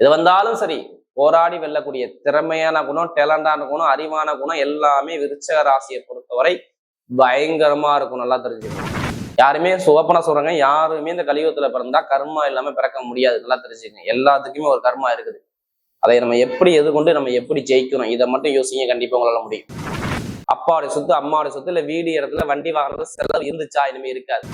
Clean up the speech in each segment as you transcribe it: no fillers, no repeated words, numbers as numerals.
இது வந்தாலும் சரி போராடி வெல்லக்கூடிய திறமையான குணம், டேலண்டான குணம், அறிவான குணம் எல்லாமே விருச்சக ராசியை பொறுத்தவரை பயங்கரமா இருக்கும். நல்லா தெரிஞ்சுக்கணும். யாருமே ஓப்பனா சொல்றாங்க, யாருமே இந்த கலியுகத்துல பிறந்தா கர்மா இல்லாம பிறக்க முடியாது. நல்லா தெரிஞ்சுக்கணும். எல்லாத்துக்குமே ஒரு கர்மா இருக்குது. அதை நம்ம எப்படி எதிர்கொண்டு நம்ம எப்படி ஜெயிக்கணும், இதை மட்டும் யோசிங்க. கண்டிப்பா உங்களால முடியும். அப்பாவுடைய சொத்து, அம்மாவுடைய சொத்து, இல்ல வீடு இடத்துல வண்டி வாகனத்துல செலவு இருந்துச்சா? இனிமே இருக்காது.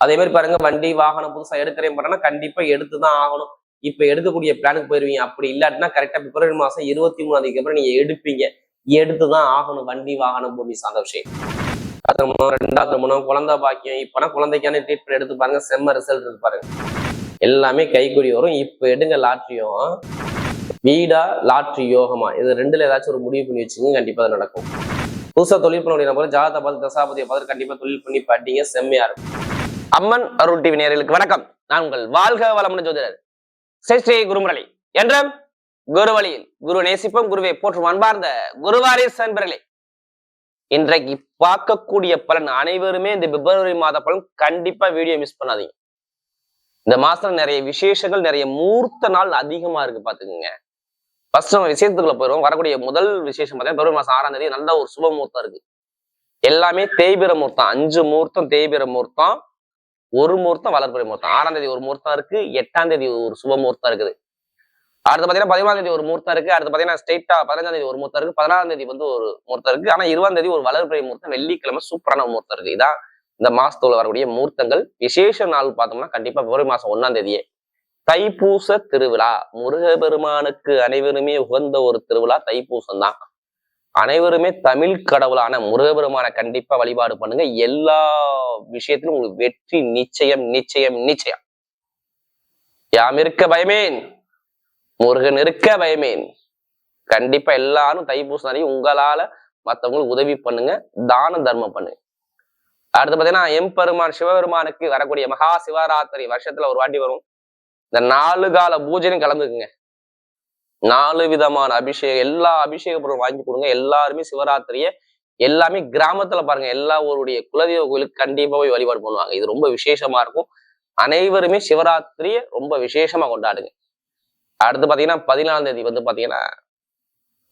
அதே மாதிரி பாருங்க, வண்டி வாகனம் புதுசா எடுக்கிறேன் பண்ணா கண்டிப்பா எடுத்துதான் ஆகணும். இப்ப எடுக்கக்கூடிய பிளானுக்கு போயிருவீங்க. அப்படி இல்லாட்டினா கரெக்டா பிப்ரவரி மாசம் 23ஆம் தேதிக்கு அப்புறம் நீங்க எடுப்பீங்க. எடுத்துதான் ஆகணும். வண்டி வாகனம் பூமி சார்ந்த விஷயம். ரெண்டாவது திருமணம், குழந்தை பாக்கியம். இப்பனா குழந்தைக்கான ட்ரீட்மெண்ட் எடுத்து பாருங்க, செம்ம ரிசல்ட் இருக்கு பாருங்க. எல்லாமே கைக்கூடி வரும். இப்ப எடுங்க லாட்ரியும், வீடா லாட்ரி யோகமா, இது ரெண்டுல ஏதாச்சும் ஒரு முடிவு பண்ணி வச்சுக்கோங்க. கண்டிப்பா அது நடக்கும். புதுசா தொழில் பண்ணக்கூடிய நபர் ஜாதகத்தை பார்த்து, தசாபதியை பார்த்து கண்டிப்பா தொழில் பண்ணி பாட்டீங்க, செம்மையா இருக்கும். அம்மன் அருள் டிவி நேயர்களுக்கு வணக்கம். நான் உங்கள் வாழ்க வளமுடன் ஜோதிடர் ஸ்ரீ ஸ்ரீ குருமுரளி என்றும் குரு வழியில் குரு நேசிப்போம், குருவை போற்றும் அன்பார்ந்த குருவாரிஸ் அன்பர்களே, இன்றைக்கு பார்க்கக்கூடிய பலன் அனைவருமே இந்த பிப்ரவரி மாத பலன் கண்டிப்பா வீடியோ மிஸ் பண்ணாதீங்க. இந்த மாசத்துல நிறைய விசேஷங்கள், நிறைய மூர்த்த நாள் அதிகமா இருக்கு. பாத்துக்கோங்க. ஃபர்ஸ்ட் நம்ம விஷயத்துக்குள்ள போயிடுவோம். வரக்கூடிய முதல் விசேஷம் பார்த்தீங்கன்னா பிப்ரவரி மாசம் 6ஆம் தேதி நல்ல ஒரு சுப முகூர்த்தம் இருக்கு. எல்லாமே தேய்பிர முகூர்த்தம். 5 முகூர்த்தம் தேய்பிர முகூர்த்தம், ஒரு முகூர்த்தம் வளர்பிறை முகூர்த்தம். 6ஆம் தேதி ஒரு முகூர்த்தம் இருக்கு, 8ஆம் தேதி ஒரு சுப முகூர்த்தம் இருக்குது. அடுத்து பாத்தீங்கன்னா 11ஆம் தேதி ஒரு முகூர்த்தம் இருக்கு. அடுத்து பாத்தீங்கன்னா ஸ்ட்ரெயிட்டா 15ஆம் தேதி ஒரு முகூர்த்தம் இருக்கு. 16ஆம் தேதி ஒரு முகூர்த்தம் இருக்கு. ஆனா 20ஆம் தேதி ஒரு வளர்பிறை முகூர்த்தம், வெள்ளிக்கிழமை சூப்பரான முகூர்த்தம் இருக்கு. இதான் இந்த மாசத்துல வரக்கூடிய முகூர்த்தங்கள். விசேஷ நாள் பார்த்தோம்னா கண்டிப்பா பிப்ரவரி மாசம் 1ஆம் தேதியே தைப்பூச திருவிழா. முருகபெருமானுக்கு அனைவருமே உகந்த ஒரு திருவிழா தைப்பூசம் தான். அனைவருமே தமிழ் கடவுளான முருகபெருமான கண்டிப்பா வழிபாடு பண்ணுங்க. எல்லா விஷயத்திலும் உங்களுக்கு வெற்றி நிச்சயம் நிச்சயம் நிச்சயம். யாம் இருக்க பயமேன், முருகன் இருக்க பயமேன். கண்டிப்பா எல்லாரும் தைப்பூசம் உங்களால மற்றவங்களுக்கு உதவி பண்ணுங்க, தான தர்மம் பண்ணுங்க. அடுத்து பாத்தீங்கன்னா எம்பெருமான் சிவபெருமானுக்கு வரக்கூடிய மகா சிவராத்திரி வருஷத்துல ஒரு வாட்டி வரும். இந்த 4 கால பூஜையும் கலந்துக்குங்க. 4 விதமான அபிஷேகம், எல்லா அபிஷேக பொருளும் வாங்கி கொடுங்க. எல்லாருமே சிவராத்திரிய எல்லாமே கிராமத்துல பாருங்க, எல்லா ஊருடைய குலதெய்வ கோயிலுக்கு கண்டிப்பா போய் வழிபாடு பண்ணுவாங்க. இது ரொம்ப விசேஷமா இருக்கும். அனைவருமே சிவராத்திரிய ரொம்ப விசேஷமா கொண்டாடுங்க. அடுத்து பாத்தீங்கன்னா 14ஆம் தேதி பாத்தீங்கன்னா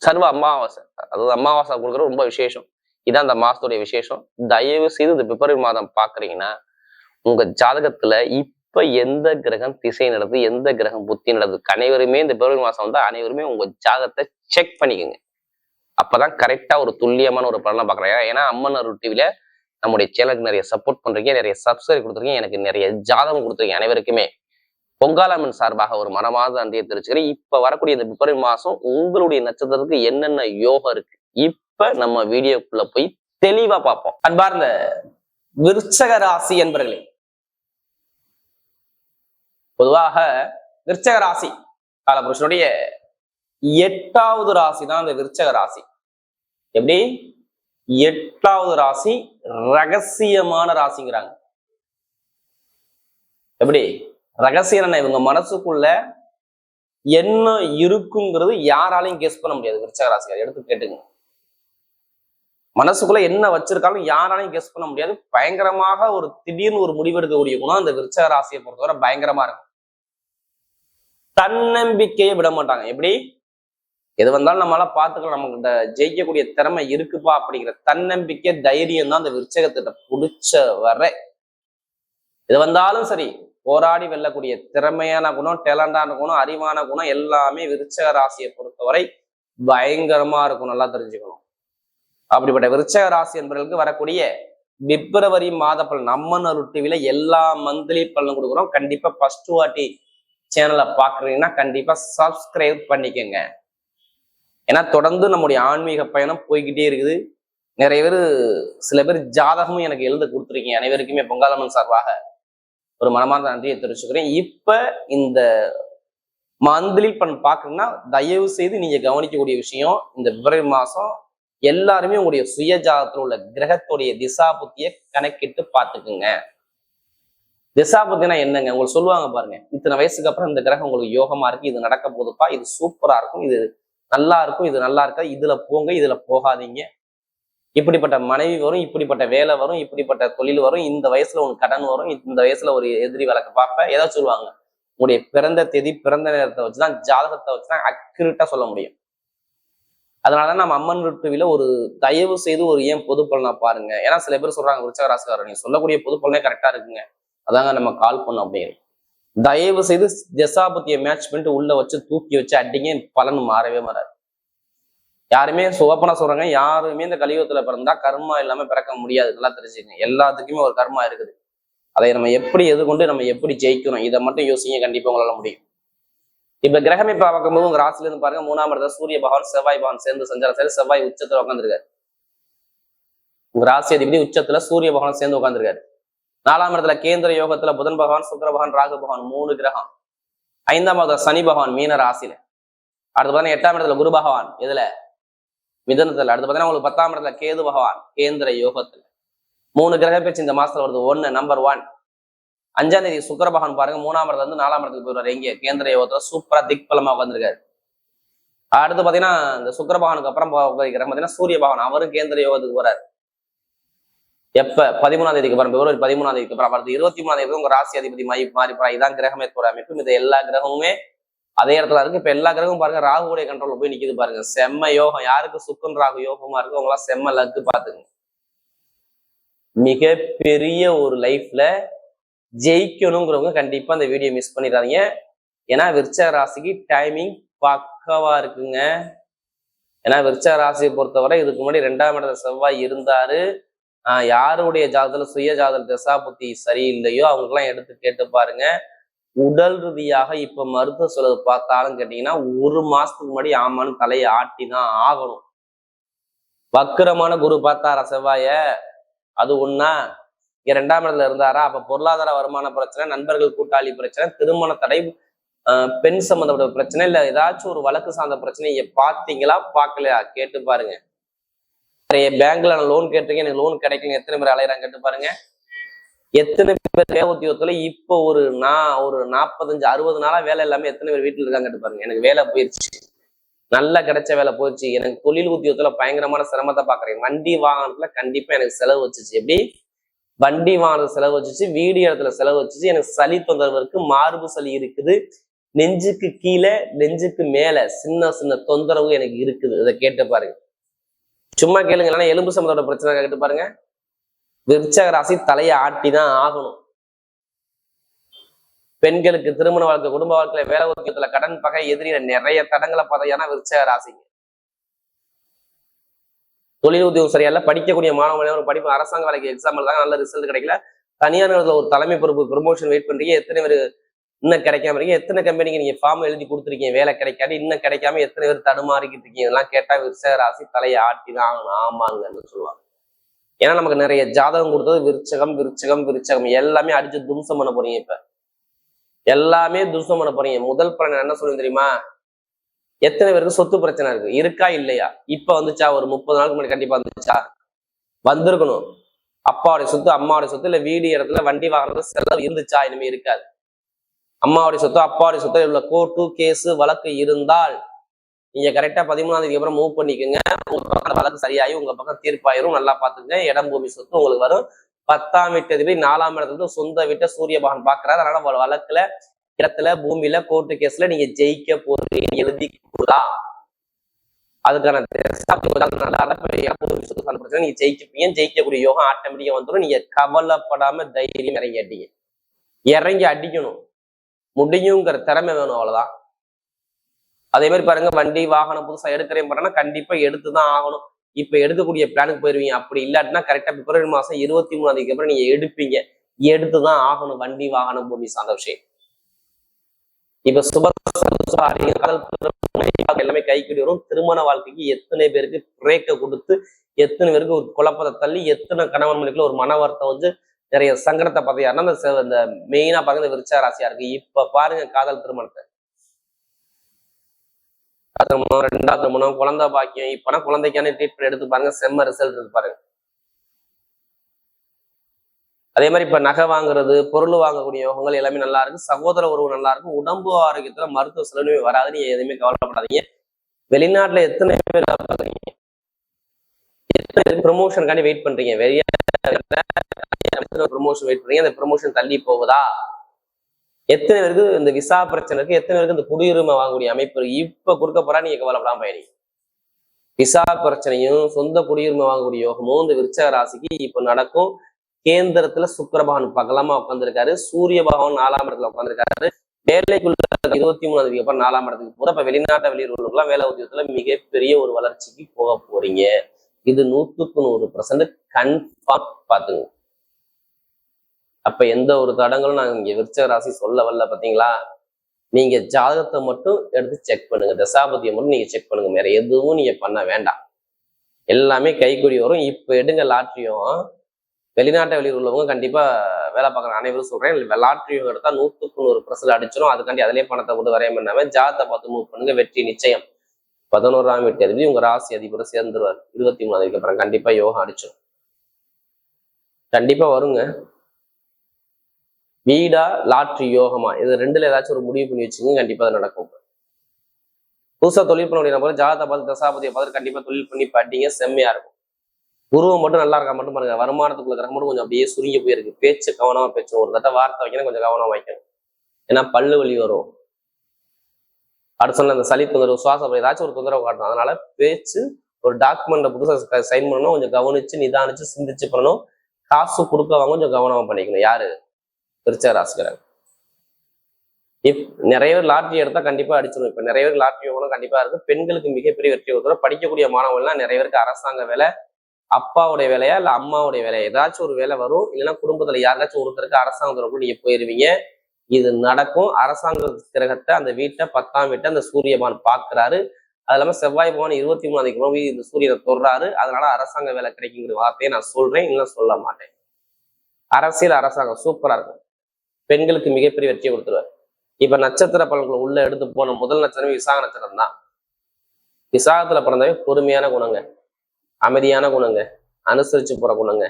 சர்வ அமாவாசை. அதாவது அமாவாசை கொடுக்குறது ரொம்ப விசேஷம். இதான் இந்த மாசத்துடைய விசேஷம். தயவு செய்து இந்த பிப்ரவரி மாதம் பாக்குறீங்கன்னா உங்க ஜாதகத்துல இப்ப எந்த கிரகம் திசை நடக்குது, எந்த கிரகம் புத்தி நடக்குது, அனைவருமே இந்த பிப்ரவரி மாசம் அனைவருமே உங்க ஜாதகத்தை செக் பண்ணிக்கோங்க. அப்பதான் கரெக்டா ஒரு துல்லியமான ஒரு பலனை பாக்குறேன். ஏன்னா அம்மன் அருள் டிவில நம்முடைய சேனலுக்கு நிறைய சப்போர்ட் பண்றீங்க, நிறைய சப்ஸ்கிரைப் கொடுத்துருக்கீங்க, எனக்கு நிறைய ஜாதகம் கொடுத்துருக்கீங்க. அனைவருக்குமே பொங்காலம்மன் சார்பாக ஒரு மனமாத நன்றியை தெரிவிச்சுக்கிறேன். இப்ப வரக்கூடிய இந்த பிப்ரவரி மாசம் உங்களுடைய நட்சத்திரத்துக்கு என்னென்ன யோகம் இருக்கு, இப்ப நம்ம வீடியோக்குள்ள போய் தெளிவா பார்ப்போம். அன்பார்ந்த விருச்சக ராசி என்பர்களே, பொதுவாக விருச்சக ராசி காலபுருஷனுடைய 8வது ராசி தான் இந்த விருச்சக ராசி. எப்படி 8வது ராசி ரகசியமான ராசிங்கிறாங்க. எப்படி ரகசியம்? இவங்க மனசுக்குள்ள என்ன இருக்குங்கிறது யாராலையும் கெஸ் பண்ண முடியாது. விருச்சக ராசிக்கார எடுத்து கேட்டுங்க. மனசுக்குள்ள என்ன வச்சிருக்காலும் யாராலையும் கெஸ் பண்ண முடியாது. பயங்கரமாக ஒரு திடீர்னு ஒரு முடிவெடுக்கக்கூடிய குணம் அந்த விருச்சக ராசியை பொறுத்தவரை பயங்கரமா இருக்கும். தன்னம்பிக்கையை விட மாட்டாங்க. எப்படி எது வந்தாலும் நம்மளால பார்த்துக்கலாம், நமக்கு ஜெயிக்கக்கூடிய திறமை இருக்குப்பா அப்படிங்கிற தன்னம்பிக்கை தைரியம் தான் அந்த விருச்சகத்திட்ட பிடிச்ச வர. எது வந்தாலும் சரி போராடி வெல்லக்கூடிய திறமையான குணம், டேலண்டான குணம், அறிவான குணம் எல்லாமே விருச்சக ராசியை பொறுத்தவரை பயங்கரமா இருக்கும். நல்லா தெரிஞ்சுக்கணும். அப்படிப்பட்ட விருச்சக ராசி என்பவர்களுக்கு வரக்கூடிய பிப்ரவரி மாத பலன் அம்மன் அருள் டிவில எல்லா மந்த்லி பலன் கொடுக்குறோம். கண்டிப்பா ஃபர்ஸ்ட் வாட்டி சேனலை பாக்குறீங்கன்னா கண்டிப்பா சப்ஸ்கிரைப் பண்ணிக்கோங்க. ஏன்னா தொடர்ந்து நம்முடைய ஆன்மீக பயணம் போய்கிட்டே இருக்குது. நிறைய பேர், சில பேர் ஜாதகமும் எனக்கு எழுத கொடுத்துருக்கீங்க. அனைவருக்குமே பொங்காலம்மன் சார்பாக ஒரு மனமார்ந்த நன்றியை தெரிவிச்சுக்கிறேன். இப்ப இந்த மந்த்லி பலன் பாக்குறீங்கன்னா தயவு செய்து நீங்க கவனிக்கக்கூடிய விஷயம், இந்த பிப்ரவரி மாசம் எல்லாருமே உங்களுடைய சுய ஜாதகத்துல உள்ள கிரகத்துடைய திசா புத்தியை கணக்கிட்டு பார்த்துக்குங்க. திசா புத்தினா என்னங்க உங்களுக்கு சொல்லுவாங்க பாருங்க. இத்தனை வயசுக்கு அப்புறம் இந்த கிரகம் உங்களுக்கு யோகமா இருக்கு, இது நடக்க போகுதுப்பா, இது சூப்பரா இருக்கும், இது நல்லா இருக்கும், இது நல்லா இருக்கா, இதுல போங்க, இதுல போகாதீங்க, இப்படிப்பட்ட மனைவி வரும், இப்படிப்பட்ட வேலை வரும், இப்படிப்பட்ட தொழில் வரும், இந்த வயசுல உனக்கு கடன் வரும், இந்த வயசுல ஒரு எதிரி வழக்கு பார்ப்ப, ஏதாவது சொல்லுவாங்க. உங்களுடைய பிறந்த தேதி பிறந்த நேரத்தை வச்சுதான் ஜாதகத்தை வச்சுதான் அக்யூரேட்டா சொல்ல முடியும். அதனாலதான் நம்ம அம்மன் யூடியூப்ல ஒரு தயவு செய்து ஒரு ஏன் பொது பலனா பாருங்க. ஏன்னா சில பேர் சொல்றாங்க விருச்சக ராசிக்காரர் நீங்க சொல்லக்கூடிய பொது பலனே கரெக்டா இருக்குங்க, அதாங்க நம்ம கால் பண்ணோம் அப்படின்னு. தயவு செய்து தசாபத்தியை மேட்ச் பண்ணிட்டு உள்ள வச்சு தூக்கி வச்சு அடிங்க, பலன் மாறவே மாறாது. யாருமே ஓப்பனா சொல்றாங்க, யாருமே இந்த கலியுகத்துல பிறந்தா கர்மா இல்லாம பிறக்க முடியாது. நல்லா தெரிஞ்சுக்கங்க, எல்லாத்துக்குமே ஒரு கர்மா இருக்குது. அதை நம்ம எப்படி எதிர்கொண்டு நம்ம எப்படி ஜெயிக்கணும், இதை மட்டும் யோசிங்க, கண்டிப்பா உங்களால முடியும். இப்ப கிரகமே பார்க்கும்போது உங்க ராசில இருந்து பாருங்க, 3ஆம் இடத்துல சூரிய பகவான் செவ்வாய் பகவான் சேர்ந்து சஞ்சாரம் செய்து செவ்வாய் உச்சத்துல உட்காந்துருக்காரு. உங்க ராசி அதிபதி உச்சத்துல சூரிய பகவான் சேர்ந்து உட்காந்துருக்காரு. 4ஆம் இடத்துல கேந்திர யோகத்துல புதன் பகவான் சுக்கிர பகவான் ராகு பகவான் 3 கிரகம். 5ஆம் இடத்துல சனி பகவான் மீன ராசியில. அடுத்து பாத்தீங்கன்னா 8ஆம் இடத்துல குரு பகவான் எதுல, மிதனத்துல. அடுத்து பாத்தீங்கன்னா உங்களுக்கு 10ஆம் இடத்துல கேது பகவான் கேந்திர யோகத்துல. 3 கிரக பேச்சு இந்த மாசத்துல வருது. நம்பர் 1. 5ஆம் தேதி சுக்கிர பகவான் பாருங்க 3ஆம் இடத்துல இருந்து 4ஆம் இடத்துக்கு போயிடுவாரு. எங்க கேந்திர யோகத்துல சூப்பரா திக்பலமா உட்காந்துருக்காரு. அடுத்து பாத்தீங்கன்னா இந்த சுக்கிர பகவானுக்கு அப்புறம் கிரகம் பாத்தீங்கன்னா சூரிய பகவான், அவரும் கேந்திர யோகத்துக்கு போறாரு. எப்ப 13ஆம் தேதிக்கு அப்புறம், பிப்ரவரி 13ஆம் தேதிக்கு அப்புறம். அடுத்து 23ஆம் தேதி உங்க ராசி அதிபதி மாறி போறா. இதான் கிரகமே போற அமைப்பு. இது எல்லா கிரகமுமே அதே இடத்துல இருக்கு. இப்ப எல்லா கிரகமும் பாருங்க ராகுடைய கண்ட்ரோல் போய் நிக்குது பாருங்க. செம்ம யோகம். யாருக்கு சுக்கன் ராகு யோகமா இருக்கு உங்களா செம்ம லக்கு பாத்துங்க. மிகப்பெரிய ஒரு லைஃப்ல ஜெயிக்கணுங்கிறவங்க கண்டிப்பா அந்த வீடியோ மிஸ் பண்ணிடாதீங்க. ஏன்னா விருச்சக ராசிக்கு டைமிங் பக்கவா இருக்குங்க. ஏன்னா விருச்சக ராசியை பொறுத்தவரை இதுக்கு முன்னாடி 2ஆம் இடத்துல செவ்வாய் இருந்தாரு. யாருடைய ஜாதகத்துல சுய ஜாதக தசா புத்தி சரியில்லையோ அவங்களுக்கெல்லாம் எடுத்து கேட்டு பாருங்க. உடல் ரீதியாக இப்ப மருத்துவ செலவு பார்த்தாலும் கேட்டீங்கன்னா 1 மாசத்துக்கு முன்னாடி ஆமான்னு தலையை ஆட்டிதான் ஆகணும். வக்கிரமான குரு பார்த்தாரா செவ்வாய, அது ஒண்ணா. 2ஆம் இடத்துல இருந்தாரா, அப்ப பொருளாதார வருமான பிரச்சனை, நண்பர்கள் கூட்டாளி பிரச்சனை, திருமண தடை, பெண் சம்பந்தப்பட்ட பிரச்சனை, இல்ல ஏதாச்சும் ஒரு வழக்கு சார்ந்த பிரச்சனையை பார்த்தீங்களா பார்க்கலையா கேட்டு பாருங்க. பேங்க்ல நான் லோன் கேட்டிருக்கேன், எனக்கு லோன் கிடைக்கல, எத்தனை பேர் அலையிறாங்க கேட்டு பாருங்க. எத்தனை பேர் வேலை உத்தியோகத்துல இப்போ ஒரு 45-60 நாளா வேலை இல்லாம எத்தனை பேர் வீட்டுல இருக்காங்க கேட்டு பாருங்க. எனக்கு வேலை போயிடுச்சு, நல்லா கிடைச்ச வேலை போயிடுச்சு, எனக்கு தொழில் உத்தியோகத்துல பயங்கரமான சிரமத்தை பாக்குறேன். வண்டி வாகனத்துல கண்டிப்பா எனக்கு செலவு வச்சுச்சு. எப்படி வண்டி வாகனத்துல செலவு வச்சுச்சு, வீடு இடத்துல செலவு வச்சுச்சு, எனக்கு சளி தொந்தரவு இருக்கு, மார்பு சளி இருக்குது, நெஞ்சுக்கு கீழே நெஞ்சுக்கு மேல சின்ன சின்ன தொந்தரவு எனக்கு இருக்குது. இதை கேட்டு பாருங்க. சும்மா கேளுங்க, இல்லைன்னா எலும்பு சம்பந்தோட பிரச்சனை கேட்டு பாருங்க. விருச்சக ராசி தலையை ஆட்டிதான் ஆகணும். பெண்களுக்கு திருமண வாழ்க்கை, குடும்ப வாழ்க்கையில, வேலை உத்தியோகத்துல, கடன் பகை, எதிரில நிறைய தடங்களை பார்த்தீங்கன்னா விருச்சக ராசிங்க. தொழில் உத்தியோகம் சரியா இல்ல, படிக்கக்கூடிய மாணவர்கள் படிப்பு அரசாங்க வேலைக்கு எக்ஸாம் தான் நல்ல ரிசல்ட் கிடைக்கல, தனியார் நிறுவனத்துல ஒரு தலைமை பொறுப்பு ப்ரொமோஷன் வெயிட் பண்றீங்க, எத்தனை பேர் இன்னும் கிடைக்காம இருக்கீங்க, எத்தனை கம்பெனிக்கு நீங்க ஃபார்ம் எழுதி கொடுத்துருக்கீங்க, வேலை கிடைக்காது, இன்னும் கிடைக்காம எத்தனை பேர் தடுமாறிக்கிட்டு இருக்கீங்க. இதெல்லாம் கேட்டா விருச்சக ராசி தலையை ஆட்டிதான் ஆகணும். ஆமாங்கன்னு சொல்லுவாங்க. ஏன்னா நமக்கு நிறைய ஜாதகம் கொடுத்தது விருச்சகம் விருச்சகம் விருச்சகம் எல்லாமே அடிச்சு தும்சம் பண்ண போறீங்க. இப்ப எல்லாமே தும்சம் பண்ண போறீங்க. முதல் பலன் என்ன சொல்லுங்க தெரியுமா? எத்தனை பேருக்கு சொத்து பிரச்சனை இருக்கா இல்லையா? இப்ப வந்துச்சா? ஒரு 30 நாளுக்கு முன்னாடி கண்டிப்பா வந்துச்சா? வந்திருக்கணும். அப்பாவுடைய சொத்து, அம்மாவுடைய சொத்து, இல்ல வீடு இடத்துல வண்டி வாங்குறது செலவு இருந்துச்சா? இனிமே இருக்காது. அம்மாவுடைய சொத்து, அப்பாவுடைய சொத்து உள்ள கோர்ட்டு கேஸ் வழக்கு இருந்தால் நீங்க கரெக்டா 13ஆம் தேதிக்கு அப்புறம் மூவ் பண்ணிக்கோங்க. உங்க பக்கம் வழக்கு சரியாயி உங்க பக்கம் தீர்ப்பாயிரும். நல்லா பாத்துங்க. இடம் பூமி சொத்து உங்களுக்கு வரும். 10ஆம் வீட்டு அதிபதி 4ஆம் இடத்துல சொந்த வீட்டை சூரிய பகவான் பாக்குறாரு. அதனால வழக்குல, இடத்துல, பூமியில, கோர்ட்டு கேஸ்ல நீங்க ஜெயிக்க போறீங்க. எழுதி கொடுத்தா அதுக்கான பிரச்சனை நீங்க ஜெயிச்சுப்பீங்க. ஜெயிக்கக்கூடிய யோகம் ஆட்டோமேட்டிக்கா வந்துடும். நீங்க கவலைப்படாம தைரியம் இறங்கி அடிங்க. இறங்கி அடிக்கணும். முடியுங்கிற திறமை வேணும், அவ்வளவுதான். அதே மாதிரி பாருங்க, வண்டி வாகனம் புதுசா எடுக்கிறேன் பண்ணா கண்டிப்பா எடுத்துதான் ஆகணும். இப்ப எடுக்கக்கூடிய பிளானுக்கு போயிருவீங்க. அப்படி இல்லாட்டினா கரெக்டா பிப்ரவரி மாசம் 23ஆம் தேதிக்கு அப்புறம் நீங்க எடுப்பீங்க. எடுத்துதான் ஆகணும் வண்டி வாகனம் பூமி சார்ந்த விஷயம். இப்ப எல்லாமே கைக்கூடி வரும். திருமண வாழ்க்கைக்கு எத்தனை பேருக்கு பிரேக்க கொடுத்து, எத்தனை பேருக்கு ஒரு குழப்பத்தை தள்ளி, எத்தனை கணவன் மணிக்குள்ள ஒரு மன வருத்தம் வந்து நிறைய சங்கடத்தை பார்த்தியாருன்னா இந்த மெயினா பாருங்க இந்த விருச்சக ராசியா இருக்கு. இப்ப பாருங்க காதல் திருமணத்தை, திருமணம், 2ஆவது திருமணம், குழந்தை பாக்கியம், இப்பனா குழந்தைக்கான ட்ரீட்மெண்ட் எடுத்து பாருங்க, செம்ம ரிசல்ட் இருக்கு பாருங்க. அதே மாதிரி இப்ப நகை வாங்குறது, பொருள் வாங்கக்கூடிய யோகங்கள் எல்லாமே நல்லா இருக்கு. சகோதர உறவு நல்லா இருக்கு. உடம்பு ஆரோக்கியத்துல மருத்துவ செலவுமே வராது. நீங்க எதுவுமே கவலைப்படாதீங்க. வெளிநாட்டுல எத்தனை பேர் ப்ரொமோஷனுக்காண்டி வெயிட் பண்றீங்க, வெளியே ப்ரொமோஷன் வெயிட் பண்றீங்க, அந்த ப்ரொமோஷன் தள்ளி போகுதா? எத்தனை பேருக்கு இந்த விசா பிரச்சனை இருக்கு, எத்தனை பேருக்கு இந்த குடியுரிமை வாங்கக்கூடிய அமைப்பு இப்ப கொடுக்க போறா, நீங்க கவலைப்படாம பயணி. விசா பிரச்சனையும் சொந்த குடியுரிமை வாங்கக்கூடிய யோகமும் இந்த விருச்சக ராசிக்கு இப்ப நடக்கும். கேந்திரத்துல சுக்கிர பகவான் பகலமா உட்காந்துருக்காரு, சூரிய பகவான் 4ஆம் இடத்துல உட்காந்துருக்காரு. வேலைக்குள்ள 23ஆம் தேதிக்கு அப்புறம் 4ஆம் இடத்துக்கு போது இப்ப வெளிநாட்டு வெளியூர்களுக்கெல்லாம் வேலை உத்தியோகத்துல மிகப்பெரிய ஒரு வளர்ச்சிக்கு போக போறீங்க. இது 100% கன்ஃபார்ம் பாத்துங்க. அப்ப எந்த ஒரு தடங்களும் நாங்க இங்க விருச்சக ராசி சொல்ல வரல. பாத்தீங்களா, நீங்க ஜாதகத்தை மட்டும் எடுத்து செக் பண்ணுங்க, தசாபதியை மட்டும் நீங்க செக் பண்ணுங்க, வேற எதுவும் நீங்க பண்ண வேண்டாம். எல்லாமே கைக்கூடி வரும். இப்ப எடுங்க லாட்ரியும். வெளிநாட்டை வெளியூர் உள்ளவங்க கண்டிப்பா வேலை பார்க்குற அனைவரும் சொல்றேன், லாட்ரியும் எடுத்தா 100% அடிச்சிடும். அதுக்காண்டி அதிலே பணத்தை போட்டு வரைய பண்ணாம ஜாதகத்தை பார்த்து மூவ் பண்ணுங்க, வெற்றி நிச்சயம். 11ஆம் வீட்டு அதிபதி உங்க ராசி அதிபரை சேர்ந்துருவார் 23ஆம் தேதிக்கு அப்புறம். கண்டிப்பா யோகம் அடிச்சிடும், கண்டிப்பா வருங்க. வீடா லாட்ரி யோகமா, இது ரெண்டுல ஏதாச்சும் ஒரு முடிவு பண்ணி வச்சுங்க, கண்டிப்பா அது நடக்கும். புதுசா தொழில் பண்ண முடியும் போல ஜாதகத்தை பார்த்து தசாபதியை பார்த்து கண்டிப்பா தொழில் பண்ணி பாட்டீங்க, செம்மையா இருக்கும். உருவம் மட்டும் நல்லா இருக்கா மட்டும் பாருங்க. வருமானத்துக்குள்ள கிரகம் மட்டும் கொஞ்சம் அப்படியே சுருங்கி போயிருக்கு. பேச்சு கவனமா பேசணும், ஒரு தட்ட வார்த்தை வைக்கணும், கொஞ்சம் கவனமா வைக்கணும். ஏன்னா பல்லு வலி வரும். அடுத்த சொன்ன அந்த சளி தொந்தரவு, சுவாசம் ஏதாச்சும் ஒரு தொந்தரவு காட்டணும். அதனால பேச்சு, ஒரு டாக்குமெண்ட்டை புதுசாக சைன் பண்ணணும், கொஞ்சம் கவனிச்சு நிதானிச்சு சிந்திச்சு பண்ணணும். காசு கொடுக்கவங்க கொஞ்சம் கவனமா பண்ணிக்கணும். யாரு? விருச்சக ராசிக்காரங்க. நிறைய பேர் லாட்ரி எடுத்தா கண்டிப்பா அடிச்சிடும். இப்ப நிறைய பேர் லாட்ரி யோகம் கண்டிப்பா இருக்கு. பெண்களுக்கு மிகப்பெரிய வெற்றி ஒருத்தர படிக்கக்கூடிய மாணவர்கள்லாம் நிறைய பேருக்கு அரசாங்க வேலை, அப்பாவுடைய வேலையா இல்ல அம்மாவுடைய வேலையா ஏதாச்சும் ஒரு வேலை வரும். இல்லைன்னா குடும்பத்துல யாராச்சும் ஒருத்தருக்கு அரசாங்கத்துல நீங்க போயிருவீங்க. இது நடக்கும். அரசாங்க கிரகத்தை அந்த வீட்டை 10ஆம் வீட்டை அந்த சூரியபான் பாக்குறாரு. அது இல்லாம செவ்வாய் பகவான் 23ஆம் தேதி இந்த சூரியனை தொடுறாரு. அதனால அரசாங்க வேலை கிடைக்குங்கிற வார்த்தையை நான் சொல்றேன், இன்னும் சொல்ல மாட்டேன். அரசியல் அரசாங்கம் சூப்பரா இருக்கும். பெண்களுக்கு மிகப்பெரிய வெற்றியை கொடுத்துருவார். இப்ப நட்சத்திர பலன்களை உள்ள எடுத்து போன முதல் நட்சத்திரம் விசாக நட்சத்திரம் தான். விசாகத்துல பிறந்தவே பொறுமையான குணங்க, அமைதியான குணங்க, அனுசரிச்சு போற குணங்க,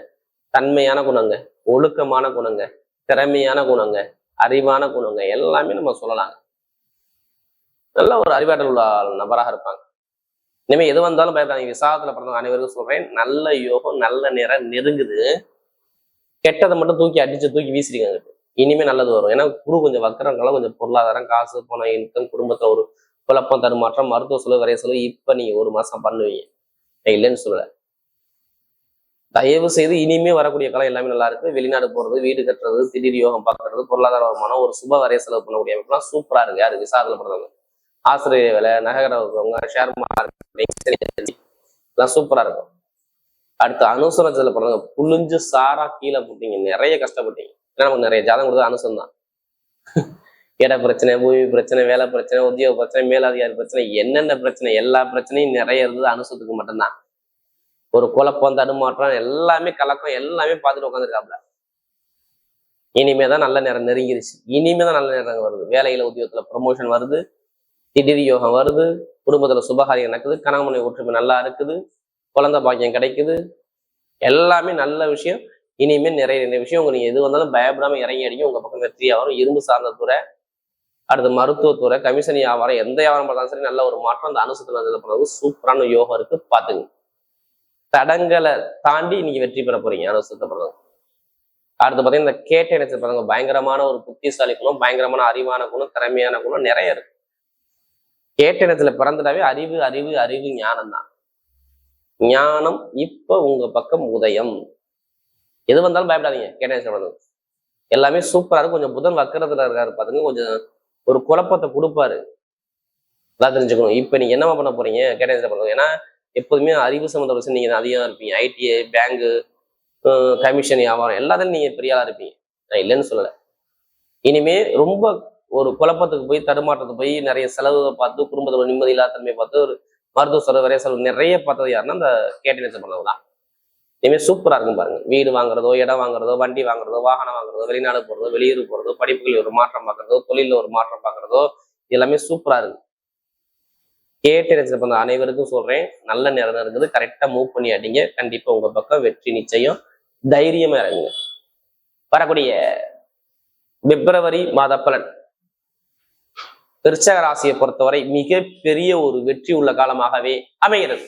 தன்மையான குணங்க, ஒழுக்கமான குணங்க, திறமையான குணங்க, அறிவான குணங்க, எல்லாமே நம்ம சொல்லலாங்க. நல்ல ஒரு அறிவாற்றல் உள்ள நபராக இருப்பாங்க. இனிமே எது வந்தாலும் பயப்படாதீங்க. விசாகத்துல பிறந்தவங்க அனைவருக்கும் சொல்றேன், நல்ல யோகம் நல்ல நேரம் நெருங்குது. கெட்டதை மட்டும் தூக்கி வீசிடுங்க. இனிமே நல்லது வரும். ஏன்னா குரு கொஞ்சம் வக்கரங்கள, கொஞ்சம் பொருளாதாரம், காசு, பணம், இன்கம், குடும்பத்துல ஒரு குழப்பம், தடுமாற்றம், மருத்துவ செலவு, வரைய செலவு இப்ப நீங்க ஒரு மாசம் பண்ணுவீங்க, இல்லைன்னு சொல்லல. தயவு செய்து இனிமே வரக்கூடிய காலம் எல்லாமே நல்லா இருக்கு. வெளிநாடு போறது, வீடு கட்டுறது, திடீர் யோகம் பார்க்கறது, பொருளாதார வருமானம், ஒரு சுப வரைய செலவு பண்ணக்கூடிய அமைப்புலாம் சூப்பரா இருக்கு. யாரு? விசாகத்துல பிறந்தவங்க. ஆசிரியர் வேலை, நகர ஷேர் மார்க்கெட் எல்லாம் சூப்பரா இருக்கும். அடுத்து அனுசரத்துல பிறந்தவங்க புளிஞ்சு சாரா கீழே போட்டீங்க, நிறைய கஷ்டப்பட்டீங்க. ஏன்னா நமக்கு நிறைய ஜாதகம் கொடுத்தது அனுசரம் தான். இட பிரச்சனை, பூமி பிரச்சனை, வேலை பிரச்சனை, உத்தியோக பிரச்சனை, மேலதிகாரி பிரச்சனை, என்னென்ன பிரச்சனை, எல்லா பிரச்சனையும் நிறைய இருந்தது அனுசத்துக்கு மட்டும்தான். ஒரு குழப்பம், தடுமாற்றம், எல்லாமே கலக்கம், எல்லாமே பார்த்துட்டு உட்காந்துருக்காப்ல. இனிமே தான் நல்ல நேரம் நெருங்கிருச்சு. இனிமே தான் நல்ல நேரம் வருது. வேலையில உத்தியோகத்துல ப்ரொமோஷன் வருது, திடீர் யோகம் வருது, குடும்பத்துல சுபகாரியம் நடக்குது, கணவனை ஒற்றுமை நல்லா இருக்குது, குழந்தை பாக்கியம் கிடைக்குது, எல்லாமே நல்ல விஷயம். இனிமே நிறைய விஷயம் உங்க நீங்க எது வந்தாலும் பயப்படாம இறங்கி அடிக்கும். உங்க பக்கம் வெற்றியா வரும். இரும்பு சார்ந்த துறை, அடுத்து மருத்துவத்துறை, கமிஷன் வியாபாரம், எந்த வியாபாரம் பார்த்தாலும் சரி நல்ல ஒரு மாற்றம் அந்த அனுசத்துல போனது சூப்பரான யோகம் இருக்கு. பாத்துங்க, தடங்களை தாண்டி நீங்க வெற்றி பெற போறீங்க அனுசத்தை பிறந்தவங்க. அடுத்து பாத்தீங்கன்னா இந்த கேட்டை நினைச்சு பிறந்தவங்க பயங்கரமான ஒரு புத்திசாலி குணம், பயங்கரமான அறிவான குணம், திறமையான குணம் நிறைய இருக்கு. கேட்டை நிலத்துல பிறந்துட்டாவே அறிவு அறிவு அறிவு ஞானம் தான். ஞானம் இப்ப உங்க பக்கம் உதயம். எது வந்தாலும் பயப்படாதீங்க. கேட்டேன் எல்லாமே சூப்பரா இருக்கும். கொஞ்சம் புதன் வக்கரத்துல இருக்காரு பாருங்க, கொஞ்சம் ஒரு குழப்பத்தை கொடுப்பாரு. அதான் தெரிஞ்சுக்கணும். இப்ப நீங்க என்னமா பண்ண போறீங்க கேட்டேன் பண்ணுங்க. ஏன்னா எப்போதுமே அறிவு சம்மந்த விஷயம் நீங்க அதிகமா இருப்பீங்க. ஐடிஐ, பேங்கு, கமிஷன், வியாபாரம் எல்லாத்துலையும் நீங்க பெரிய ஆளா இருப்பீங்க. நான் இல்லைன்னு சொல்லலை. இனிமே ரொம்ப ஒரு குழப்பத்துக்கு போய், தடுமாற்றத்துக்கு போய், நிறைய செலவு பார்த்து, குடும்பத்தோட நிம்மதி இல்லாத தன்மையை பார்த்து, ஒரு மருத்துவ செலவு, வரைய செலவு நிறைய பார்த்தது யாருன்னா அந்த கேட்டேன் பண்ணது தான். இனிமேல் சூப்பரா இருக்கும் பாருங்க. வீடு வாங்குறதோ, இடம் வாங்குறதோ, வண்டி வாங்குறதோ, வாகனம் வாங்குறதோ, வெளிநாடு போறதோ, வெளியூர் போறதோ, படிப்புகளில் ஒரு மாற்றம் பார்க்கறதோ, தொழில ஒரு மாற்றம் பார்க்கறதோ, எல்லாமே சூப்பரா இருக்கு. கேட்டு அனைவருக்கும் சொல்றேன், நல்ல நேரம் இருக்குது. கரெக்டா மூவ் பண்ணி அடிங்க. கண்டிப்பா உங்க பக்கம் வெற்றி நிச்சயம். தைரியமா இறங்குங்க. வரக்கூடிய பிப்ரவரி மாத பலன் விருச்சக ராசியை பொறுத்தவரை மிகப்பெரிய ஒரு வெற்றி உள்ள காலமாகவே அமைகிறது.